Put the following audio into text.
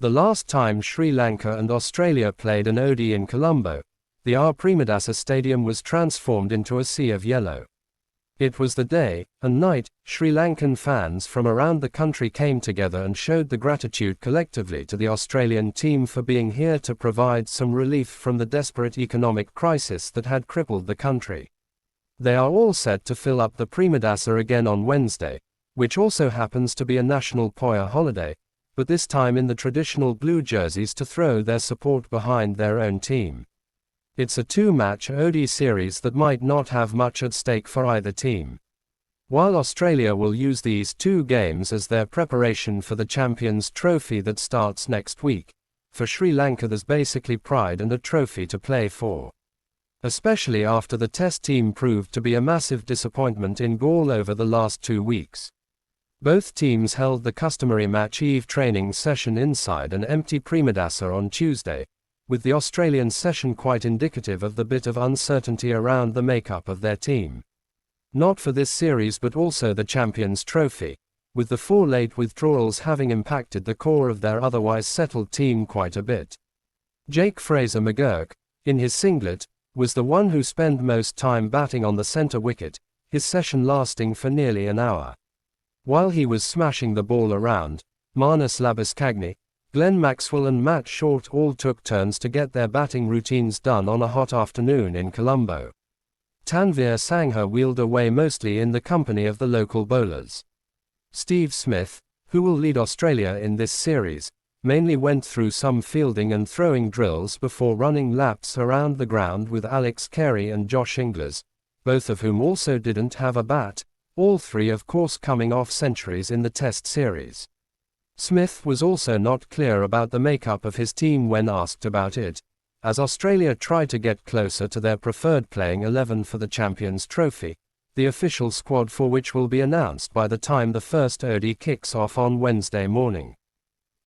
The last time Sri Lanka and Australia played an ODI in Colombo, the R. Premadasa Stadium was transformed into a sea of yellow. It was the day and night Sri Lankan fans from around the country came together and showed the gratitude collectively to the Australian team for being here to provide some relief from the desperate economic crisis that had crippled the country. They are all set to fill up the Premadasa again on Wednesday, which also happens to be a national Poya holiday, but this time in the traditional blue jerseys to throw their support behind their own team. It's a two-match ODI series that might not have much at stake for either team. While Australia will use these two games as their preparation for the Champions Trophy that starts next week, for Sri Lanka there's basically pride and a trophy to play for. Especially after the Test team proved to be a massive disappointment in Galle over the last 2 weeks. Both teams held the customary match eve training session inside an empty Premadasa on Tuesday, with the Australian session quite indicative of the bit of uncertainty around the makeup of their team. Not for this series but also the Champions Trophy, with the 4 late withdrawals having impacted the core of their otherwise settled team quite a bit. Jake Fraser McGurk, in his singlet, was the one who spent most time batting on the centre wicket, his session lasting for nearly an hour. While he was smashing the ball around, Marnus Labuschagne, Glenn Maxwell and Matt Short all took turns to get their batting routines done on a hot afternoon in Colombo. Tanveer Sangha wheeled away mostly in the company of the local bowlers. Steve Smith, who will lead Australia in this series, mainly went through some fielding and throwing drills before running laps around the ground with Alex Carey and Josh Inglis, both of whom also didn't have a bat, all three of course coming off centuries in the Test series. Smith was also not clear about the makeup of his team when asked about it, as Australia tried to get closer to their preferred playing 11 for the Champions Trophy, the official squad for which will be announced by the time the first ODI kicks off on Wednesday morning.